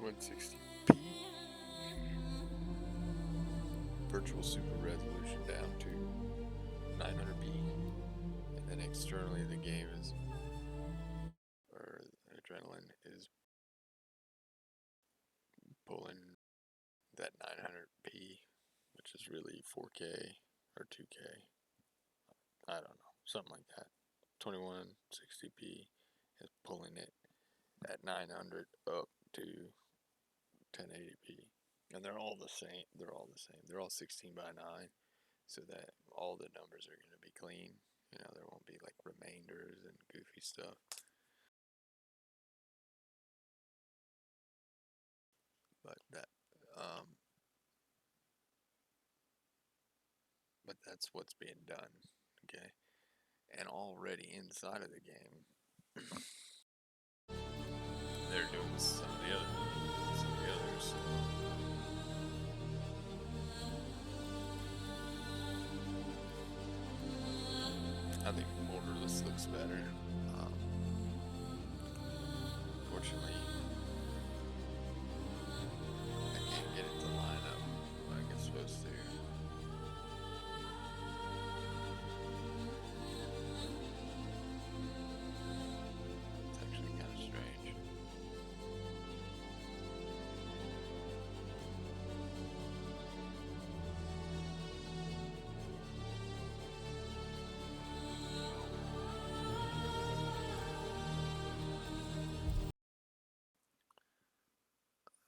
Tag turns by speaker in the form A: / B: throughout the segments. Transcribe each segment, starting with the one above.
A: 2160p. Virtual super resolution down to 900p. And then externally the game is, or Adrenaline is pulling that 900p, which is really 4K or 2K. I don't know, something like that. 2160p is pulling it at 900 up to 1080p. And they're all the same. They're all 16 by 9, so that all the numbers are going to be clean. You know, there won't be like remainders and goofy stuff. But that's what's being done, okay? And already inside of the game, they're doing some of the others. I think borderless looks better. Fortunately, I can't get it to line up like it's supposed to. It's actually kind of strange.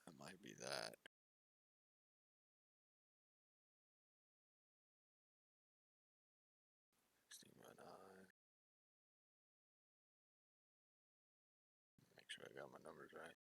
A: That might be that. Make sure I got my numbers right.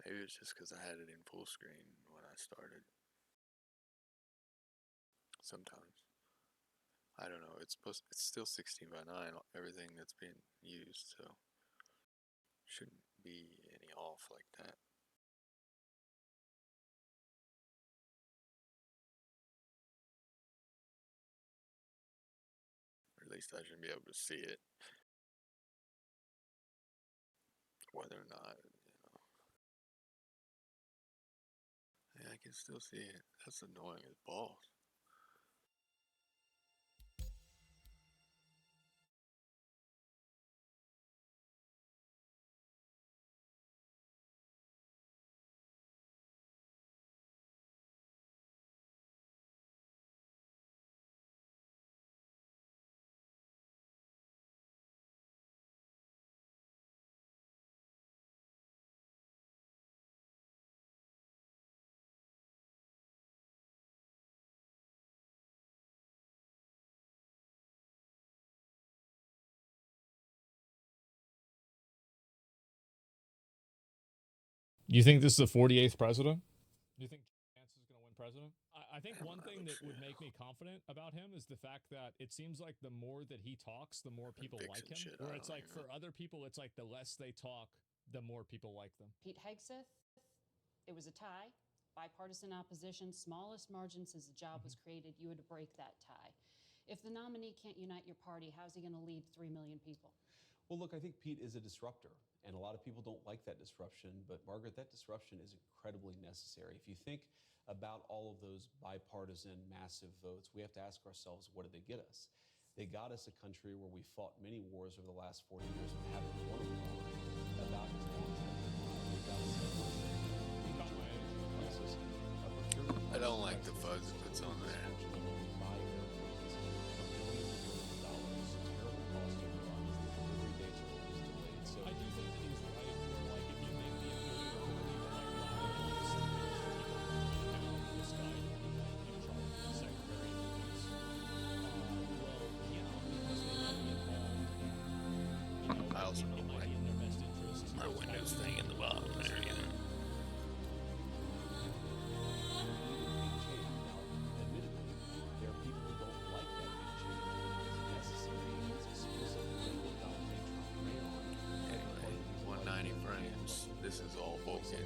A: Maybe it's just because I had it in full screen when I started. Sometimes. I don't know. It's still 16 by 9, everything that's being used, so shouldn't be any off like that. Or at least I should be able to see it. Whether or not, Yeah, I can still see it. That's annoying as balls.
B: You think this is the 48th president? Do you think Vance is going to win president? I think one thing that would make me confident about him is the fact that it seems like the more that he talks, the more people like him. Where it's like for other people, it's like the less they talk, the more people like them.
C: Pete Hegseth, it was a tie. Bipartisan opposition, smallest margin since the job was created. You had to break that tie. If the nominee can't unite your party, how's he going to lead 3 million people?
D: Well, look, I think Pete is a disruptor, and a lot of people don't like that disruption, but Margaret, that disruption is incredibly necessary. If you think about all of those bipartisan massive votes, we have to ask ourselves, what did they get us? They got us a country where we fought many wars over the last 40 years and haven't won a war about his long-term decline. They got us a crisis, a procurement.
A: I don't like the fuzz that's on there. I also don't like my Windows thing in the bottom there, you know.
D: There are people who don't like that big change, but it is necessary. It's explicitly what Donald J. Trump ran on.
A: Anyway, 190 This is all Vulcan.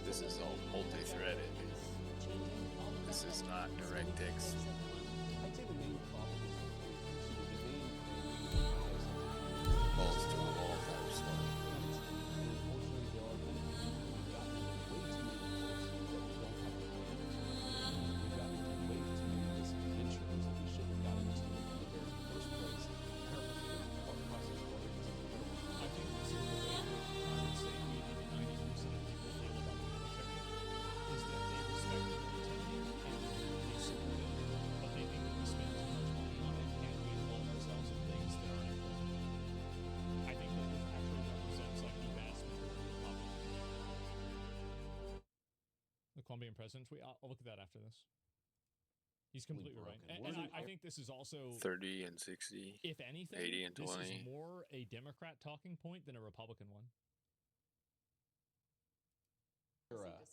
A: This is all multi-threaded. This is not DirectX.
D: I'd say the main problem is
A: Balls to the wall type stuff.
D: unfortunately there are many people who've gotten way too many resources that we don't have the land. We've gotten way too many misadventures that we should have gotten to in the very first place. Our process water is incredible.
B: I think this is the way that I would say 80 to 90% of people feel about the military, is that they respect the military and they support it, but they think that we spend too much money on it and we involve ourselves in things that aren't important. I think that this actually represents like the vast majority of the population. The Colombian president tweet, I'll look at that after this. He's completely right. And I think this is also
A: 30 and 60.
B: if anything,
A: 80 and
B: this
A: 20.
B: is more a Democrat talking point than a Republican one.
C: Decisions.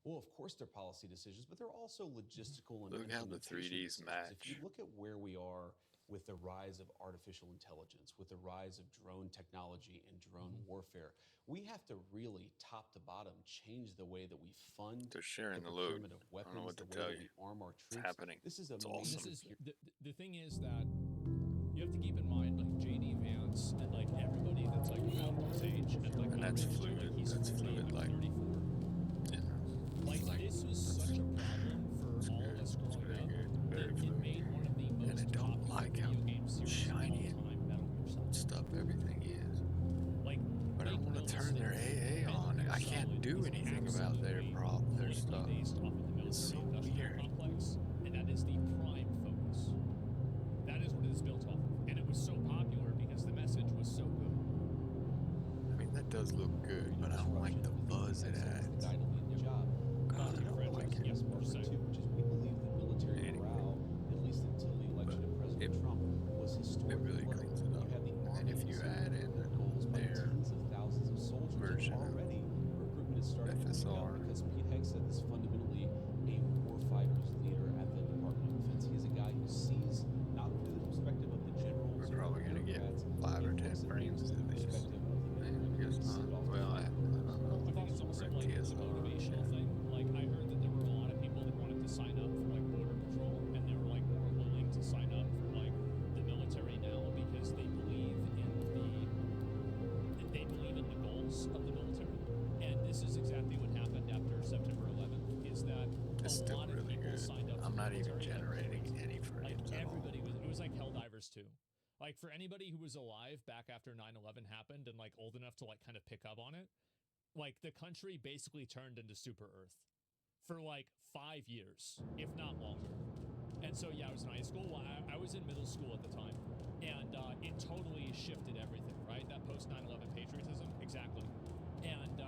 D: Well, of course they're policy decisions, but they're also logistical and
A: Look how the
D: implementation
A: 3Ds
D: decisions.
A: match.
D: If you look at where we are with the rise of artificial intelligence, with the rise of drone technology and drone warfare, we have to really top to bottom change the way that we fund
A: They're sharing the load.
D: procurement of
A: I don't know
D: weapons,
A: what to
D: the way
A: tell
D: that
A: you.
D: we arm our
A: It's
D: troops.
A: happening.
D: This is a
A: It's
D: major
A: awesome.
B: This is
D: period.
B: the thing is that you have to keep in mind like JD Vance and like everybody that's like around his age and like
A: And that's
B: my age,
A: fluid.
B: like he's
A: That's
B: 40,
A: fluid,
B: I'm
A: like-
B: 34.
A: Yeah.
B: Like this was such a problem for all of us
A: It's
B: growing
A: very
B: up
A: good.
B: that
A: Very
B: it
A: fluid.
B: made one of the most
A: I don't
B: popular
A: like how
B: video game series
A: shiny
B: of all time, Metal Gear Solid.
A: Stuff everything is.
B: Like,
A: But I
B: make
A: don't want
B: no
A: to turn their
B: mistake,
A: AA
B: Metal
A: on.
B: Gear
A: I can't
B: Solid
A: do
B: is
A: anything about their
B: absolutely
A: their
B: politically
A: stuff.
B: based off of the
A: It's so
B: military-industrial
A: weird.
B: complex, and that is the prime focus. That is what it is built off of, and it was so popular because the message was so good.
A: I mean, that does look good, but I don't like the buzz it
D: That's the
A: adds.
D: guy to lead the job.
A: God, I don't like it.
B: Yes,
D: Mark
B: percent.
D: II, which is we believe that military
A: Anyway.
D: morale, at least until the election of President Trump, was historically
A: really
D: low.
A: cleans it up.
D: You had the
A: And
D: army
A: if you
D: and
A: add in
D: goals by
A: their
D: tens of thousands of soldiers,
A: version
D: and
A: of
D: already recruitment is starting to pick
A: FSR.
D: up because Pete Hegseth is fundamentally a warfighter's leader at the Department of Defense. He is a guy who sees not only the perspective of the generals
A: We're
D: or the
A: probably gonna get
D: bureaucrats,
A: 5 or
D: he
A: 10
D: looks at
A: frames
D: things
A: to
D: from the
A: these.
D: perspective of the
A: I
D: men
A: guess
D: who
A: not.
D: sit off the
A: Well, I
D: front.
A: don't know.
B: I think it's also like the motivational thing. Like I heard that there were a lot of people that wanted to sign up for like border patrol, and they were like more willing to sign up for like the military now because they believe in the goals of the military. And this is exactly what happened after September 11th. Is that
A: It's
B: a
A: still
B: lot of
A: really
B: people
A: good.
B: signed up.
A: I'm
B: for
A: not
B: the
A: even
B: military.
A: generating any
B: Like
A: frames at all.
B: everybody was. It was like Helldivers 2. Like for anybody who was alive back after 9/11 happened and like old enough to like kind of pick up on it, like the country basically turned into Super Earth for like 5 years, if not longer. And so yeah, I was in high school. Well, I was in middle school at the time, and it totally shifted everything. Right, that post 9/11 patriotism, exactly. And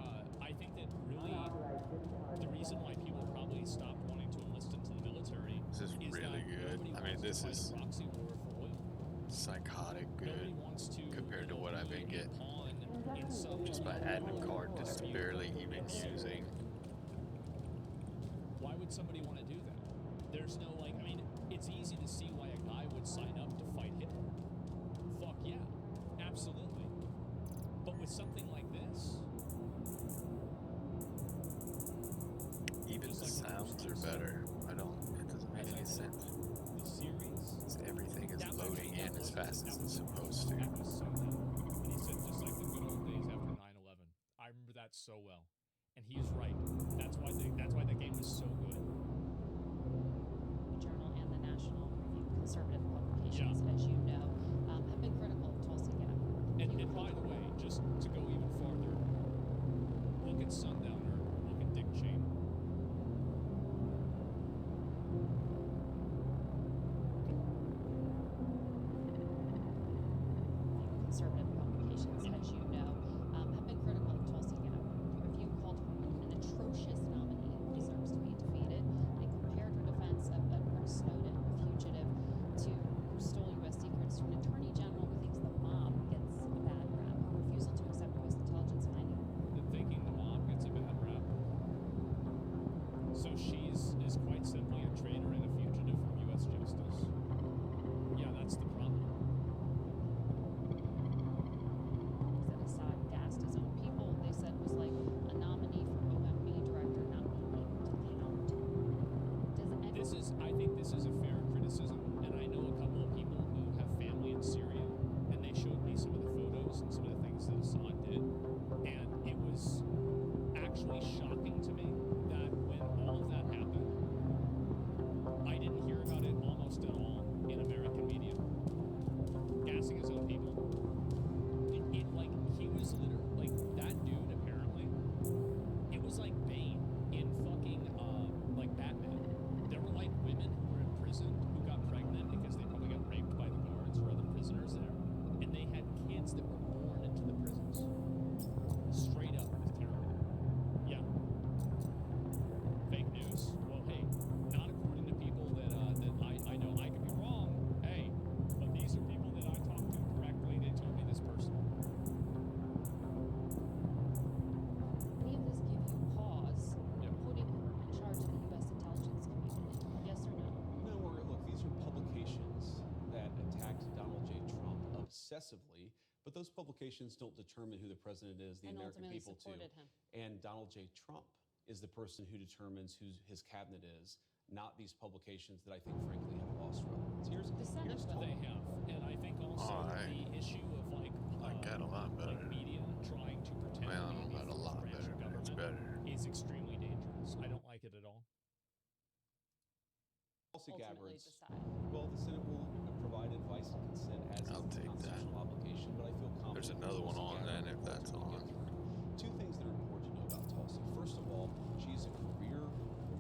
B: I think that really the reason why people probably stopped wanting to enlist into the military
A: This is
B: is
A: really
B: that
A: good.
B: nobody
A: I mean,
B: wants
A: this
B: to fight
A: is
B: a proxy war for oil.
A: psychotic
B: Nobody
A: good
B: wants to
A: compared to what I've been
B: be a
A: getting.
B: pawn in some
A: Just by adding a card that's
B: dispute.
A: barely even using.
B: Why would somebody want to do that? There's no like, I mean, it's easy to see why a guy would sign up to fight Hitler. Fuck yeah, absolutely. But with something like this,
A: Even
B: just
A: the
B: like
A: sounds are better. It doesn't make any sense.
B: the series,
A: Everything is
B: that was
A: loading
B: actually-
A: in
B: that
A: as
B: was-
A: fast as
B: that
A: it's
B: was-
A: supposed to.
B: That was so neat. And he said just like the good old days after 9/11. I remember that so well. And he is right. That's why the game was so good.
C: The Journal and the National Review, conservative publications, as you know, have been critical of Tulsi Gabbard.
B: And by the way, just to go even farther, look at Sundowner, look at Dick Cheney.
C: Conservative publications, as you know, have been critical of Tulsi Gabbard. The review called her an atrocious nominee who deserves to be defeated.
B: I think this is a fair criticism, and I know a couple of people who have family in Syria, and they showed me some of the photos and some of the things that Assad did, and it was actually shocking to me that when all of that happened, I didn't hear about it almost at all in American media. Gassing his own people. Like, he was literally, like, that dude, apparently, it was like Bane in fucking, like, Batman. There were, like, women who were in prison who got pregnant because they probably got raped by the guards or other prisoners there, and they had kids that were born into the prisons. Straight up, it's terrible. Yeah. Fake news. Well, hey, not according to people that I know. I could be wrong. Hey, but these are people that I talked to directly. They told me this person.
C: Any of this give you pause
B: Yep.
C: putting her in charge of the U.S. intelligence community? Yes or no?
D: No, look, these are publications that attacked Donald J. Trump obsessively, but those publications don't determine who the president is, the
C: And
D: American
C: ultimately
D: people do.
C: supported him.
D: And Donald J. Trump is the person who determines who his cabinet is, not these publications that I think, frankly, have lost relevance.
C: The Senate will.
B: They have, and I think also
A: Alright.
B: the issue of like
A: That a lot better.
B: like media trying to pretend
A: Well,
B: to be
A: not a
B: the
A: lot
B: branch
A: better,
B: of
A: but it's
B: government
A: better.
B: is extremely dangerous. I don't like it at all.
D: Tulsi
C: Ultimately
D: Gabbard's.
C: decide.
D: Well, the Senate will provide advice and consent as
A: I'll
D: is the
A: take that.
D: constitutional obligation, but I feel confident.
A: There's another one
D: Tulsi
A: on
D: Gabbard
A: then if
D: will
A: that's
D: ultimately
A: on.
D: get through it. Two things that are important to know about Tulsi. First of all, she's a career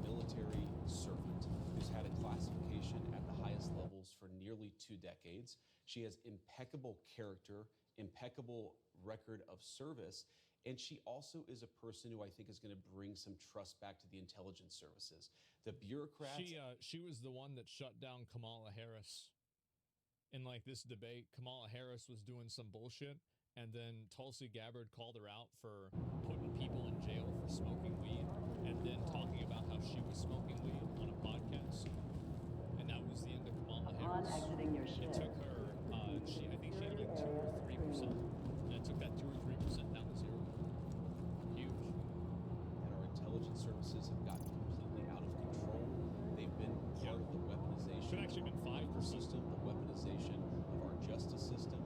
D: military servant who's had a classification at the highest levels for nearly 2 decades. She has impeccable character, impeccable record of service, and she also is a person who I think is going to bring some trust back to the intelligence services. The bureaucrats.
B: She was the one that shut down Kamala Harris in like this debate. Kamala Harris was doing some bullshit, and then Tulsi Gabbard called her out for putting people in jail for smoking weed, and then talking about how she was smoking weed on a podcast. And that was the end of Kamala
E: Upon
B: Harris.
E: exiting your ship,
B: It took her, I think she had like 2 or 3%, and it took that 2 or 3% down to 0. Huge.
D: And our intelligence services have gotten completely out of control. They've been part of the weaponization
B: Should actually
D: of
B: been
D: our
B: 5%.
D: political system, the weaponization of our justice system.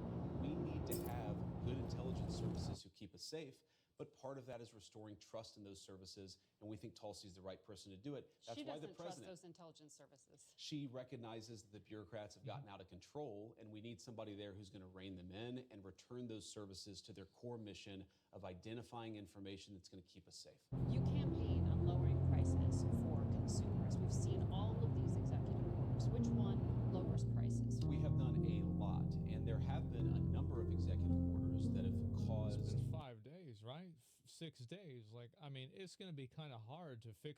D: We need to have good intelligence services who keep us safe, but part of that is restoring trust in those services, and we think Tulsi is the right person to do it. That's
C: She
D: why the
C: doesn't trust
D: president.
C: those intelligence services.
D: She recognizes that the bureaucrats have gotten out of control, and we need somebody there who's going to rein them in and return those services to their core mission of identifying information that's going to keep us safe.
C: You campaign on lowering prices for consumers. We've seen all of these executive orders. Which one lowers prices?
D: We have done a lot, and there have been a number of executive orders that have caused.
B: It's been 5 days, right? 6 days. Like, I mean, it's going to be kind of hard to fix